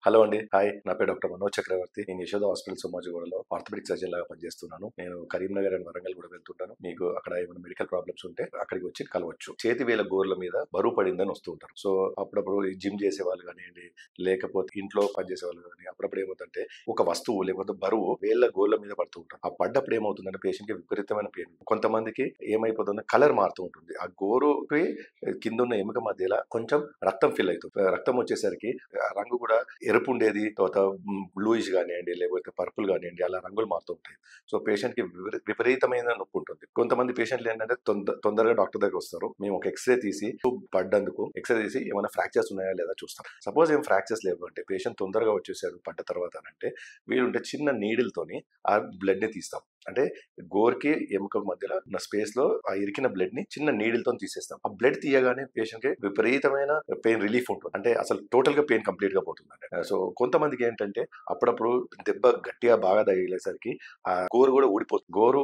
Hello అండి. Hi. నా పేరు డాక్టర్ మనోజ్ చక్రవర్తి. నేను యశోద హాస్పిటల్ సోమాజిగూడలో ఆర్థోపెడిక్ సర్జన్ లాగా పనిచేస్తున్నాను. నేను కరీంనగర్ అండ్ వరంగల్ కూడా వెళ్తుంటాను. మీకు అక్కడ ఏమైనా మెడికల్ ప్రాబ్లమ్స్ ఉంటే అక్కడికి వచ్చి కలవచ్చు. చేతి వేల గోర్ల మీద బరువు పడిందని వస్తూ ఉంటారు. సో అప్పుడప్పుడు ఈ జిమ్ చేసే వాళ్ళు కానివ్వండి, లేకపోతే ఇంట్లో పనిచేసే వాళ్ళు కానీ అప్పుడప్పుడు ఏమవుతుందంటే ఒక వస్తువు లేకపోతే బరువు వేళ్ళ గోర్ల మీద పడుతూ ఉంటారు. ఆ పడ్డప్పుడు ఏమవుతుందంటే పేషెంట్ కి విపరీతమైన పెయిన్. కొంతమందికి ఏమైపోతుందంటే కలర్ మారుతూ ఉంటుంది. ఆ గోరుకి కింద ఉన్న ఎముక మధ్యలో కొంచెం రక్తం ఫిల్ అవుతుంది. రక్తం వచ్చేసరికి ఆ రంగు కూడా ఎరుపు ఉండేది, తర్వాత బ్లూయిష్ కానివ్వండి, లేకపోతే పర్పుల్ కానివ్వండి, అలా రంగులు మారుతూ ఉంటాయి. సో పేషెంట్ కి విపరీతమైన నొప్పి ఉంటుంది. కొంతమంది పేషెంట్లు ఏంటంటే తొందరగా డాక్టర్ దగ్గర వస్తారు. మేము ఒక ఎక్స్రే తీసి పడ్డందుకు ఎక్స్రే తీసి ఏమైనా ఫ్రాక్చర్స్ ఉన్నాయా లేదా చూస్తాం. సపోజ్ ఏం ఫ్రాక్చర్స్ లేవు అంటే పేషెంట్ తొందరగా వచ్చేసారు పడ్డ తర్వాత అంటే వీలుంటే చిన్న నీడిల్తోని ఆ బ్లడ్ ని తీస్తాం. అంటే గోర్కి ఎముక మధ్యలో ఉన్న స్పేస్ లో ఆ ఇరికిన బ్లడ్ ని చిన్న నీడిల్ తో తీసేస్తాం. ఆ బ్లడ్ తీయగానే పేషెంట్ కి విపరీతమైన పెయిన్ రిలీఫ్ ఉంటుంది. అంటే అసలు టోటల్ గా పెయిన్ కంప్లీట్ గా పోతుంది. సో కొంతమందికి ఏంటంటే అప్పుడప్పుడు దెబ్బ గట్టిగా బాగా తగిలేసరికి ఆ గోరు కూడా ఊడిపోతుంది. గోరు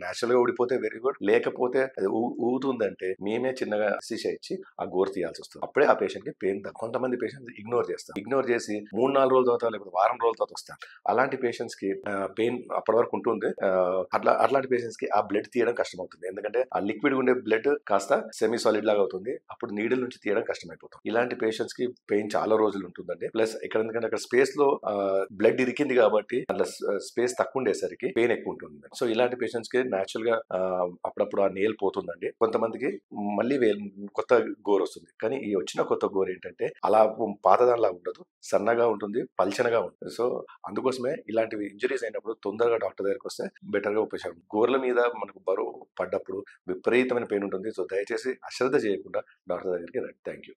నేచురల్ గా ఊడిపోతే వెరీ గుడ్, లేకపోతే అది ఊతుందంటే మేమే చిన్నగా శిష ఇచ్చి ఆ గోరు తీయాల్సి వస్తుంది. అప్పుడే ఆ పేషెంట్ కి పెయిన్ తగ్గ. కొంతమంది పేషెంట్స్ ఇగ్నోర్ చేస్తారు. ఇగ్నోర్ చేసి 3-4 రోజుల తర్వాత లేకపోతే వారం రోజుల తర్వాత వస్తారు. అలాంటి పేషెంట్స్ కి పెయిన్ అప్పటి వరకు ఉంటుంది. అట్లాంటి పేషెంట్స్ కి ఆ బ్లడ్ తీయడం కష్టం అవుతుంది. ఎందుకంటే ఆ లిక్విడ్ ఉండే బ్లడ్ కాస్త సెమీ సాలిడ్ లాగా అవుతుంది. అప్పుడు నీడిల్ నుంచి తీయడం కష్టమైపోతుంది. ఇలాంటి పేషెంట్స్ కి పెయిన్ చాలా రోజులు ఉంటుందండి. ప్లస్ ఇక్కడ ఎందుకంటే అక్కడ స్పేస్ లో బ్లడ్ ఇరికింది కాబట్టి అట్లా స్పేస్ తక్కువ ఉండేసరికి పెయిన్ ఎక్కువ ఉంటుంది. సో ఇలాంటి పేషెంట్స్ కి నేచురల్ గా అప్పుడప్పుడు ఆ నేల్ పోతుందండి. కొంతమందికి మళ్ళీ కొత్త గోరు వస్తుంది. కానీ ఈ వచ్చిన కొత్త గోరు ఏంటంటే అలా పాతదానిలా ఉండదు, సన్నగా ఉంటుంది, పల్చనగా ఉంటుంది. సో అందుకోసమే ఇలాంటివి ఇంజరీస్ అయినప్పుడు తొందరగా డాక్టర్ దగ్గరికి వస్తే బెటర్ గా ఉపయోగం. గోర్ల మీద మనకు బరువు పడ్డప్పుడు విపరీతమైన పెయిన్ ఉంటుంది. సో దయచేసి అశ్రద్ధ చేయకుండా డాక్టర్ దగ్గరికి రండి. Thank you.